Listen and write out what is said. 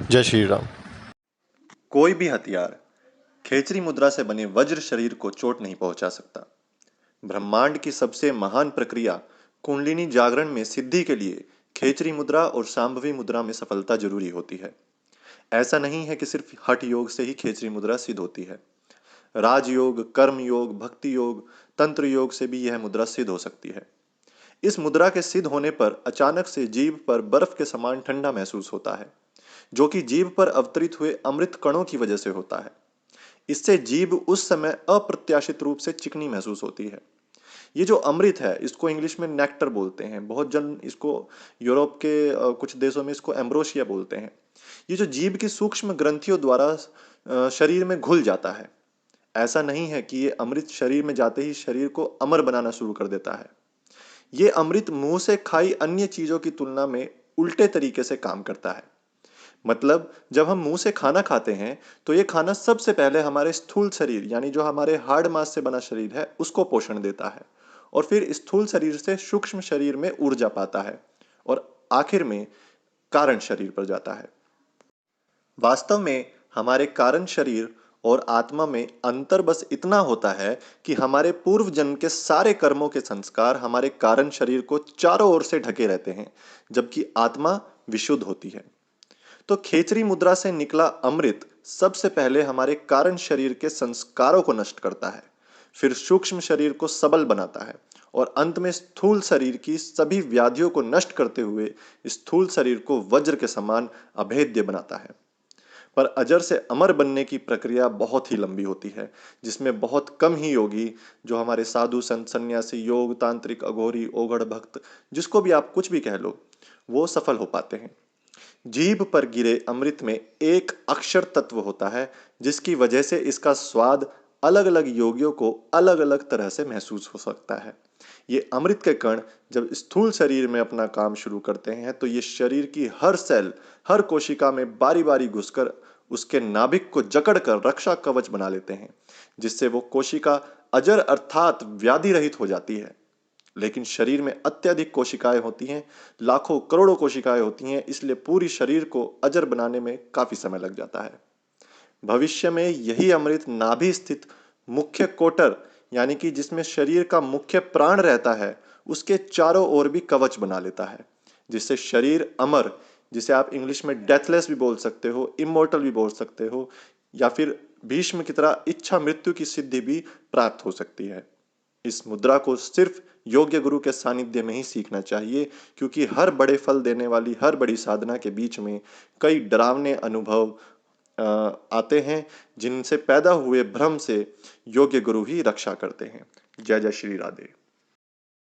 जय श्री राम। कोई भी हथियार खेचरी मुद्रा से बने वज्र शरीर को चोट नहीं पहुंचा सकता। ब्रह्मांड की सबसे महान प्रक्रिया कुंडलिनी जागरण में सिद्धि के लिए खेचरी मुद्रा और शांभवी मुद्रा में सफलता जरूरी होती है। ऐसा नहीं है कि सिर्फ हठ योग से ही खेचरी मुद्रा सिद्ध होती है। राजयोग, कर्म योग, भक्ति योग, तंत्र योग से भी यह मुद्रा सिद्ध हो सकती है। इस मुद्रा के सिद्ध होने पर अचानक से जीभ पर बर्फ के समान ठंडा महसूस होता है, जो कि जीभ पर अवतरित हुए अमृत कणों की वजह से होता है। इससे जीभ उस समय अप्रत्याशित रूप से चिकनी महसूस होती है। ये जो अमृत है इसको इंग्लिश में नेक्टर बोलते हैं। बहुत जन इसको यूरोप के कुछ देशों में इसको एम्ब्रोशिया बोलते हैं। ये जो जीभ की सूक्ष्म ग्रंथियों द्वारा शरीर में घुल जाता है। ऐसा नहीं है कि ये अमृत शरीर में जाते ही शरीर को अमर बनाना शुरू कर देता है। ये अमृत मुंह से खाई अन्य चीजों की तुलना में उल्टे तरीके से काम करता है। मतलब जब हम मुंह से खाना खाते हैं तो ये खाना सबसे पहले हमारे स्थूल शरीर यानी जो हमारे हार्ड मास से बना शरीर है उसको पोषण देता है, और फिर स्थूल शरीर से सूक्ष्म शरीर में ऊर्जा पाता है, और आखिर में कारण शरीर पर जाता है। वास्तव में हमारे कारण शरीर और आत्मा में अंतर बस इतना होता है कि हमारे पूर्व जन्म के सारे कर्मों के संस्कार हमारे कारण शरीर को चारों ओर से ढके रहते हैं, जबकि आत्मा विशुद्ध होती है। तो खेचरी मुद्रा से निकला अमृत सबसे पहले हमारे कारण शरीर के संस्कारों को नष्ट करता है, फिर सूक्ष्म शरीर को सबल बनाता है, और अंत में स्थूल शरीर की सभी व्याधियों को नष्ट करते हुए स्थूल शरीर को वज्र के समान अभेद्य बनाता है। पर अजर से अमर बनने की प्रक्रिया बहुत ही लंबी होती है, जिसमें बहुत कम ही योगी, जो हमारे साधु संत सन्यासी योग तांत्रिक अघोरी ओघड़ भक्त जिसको भी आप कुछ भी कह लो, वो सफल हो पाते हैं। जीभ पर गिरे अमृत में एक अक्षर तत्व होता है, जिसकी वजह से इसका स्वाद अलग अलग योगियों को अलग अलग तरह से महसूस हो सकता है। ये अमृत के कण जब स्थूल शरीर में अपना काम शुरू करते हैं तो ये शरीर की हर सेल, हर कोशिका में बारी बारी घुसकर उसके नाभिक को जकड़ कर रक्षा कवच बना लेते हैं, जिससे वो कोशिका अजर अर्थात व्याधि रहित हो जाती है। लेकिन शरीर में अत्यधिक कोशिकाएं होती हैं, लाखों करोड़ों कोशिकाएं होती हैं, इसलिए पूरी शरीर को अजर बनाने में काफी समय लग जाता है। भविष्य में यही अमृत नाभि स्थित मुख्य कोटर यानी कि जिसमें शरीर का मुख्य प्राण रहता है, उसके चारों ओर भी कवच बना लेता है, जिससे शरीर अमर, जिसे आप इंग्लिश में डेथलेस भी बोल सकते हो, इमोर्टल भी बोल सकते हो, या फिर भीष्म की तरह इच्छा मृत्यु की सिद्धि भी प्राप्त हो सकती है। इस मुद्रा को सिर्फ योग्य गुरु के सानिध्य में ही सीखना चाहिए, क्योंकि हर बड़े फल देने वाली हर बड़ी साधना के बीच में कई डरावने अनुभव आते हैं, जिनसे पैदा हुए भ्रम से योग्य गुरु ही रक्षा करते हैं। जय जय श्री राधे।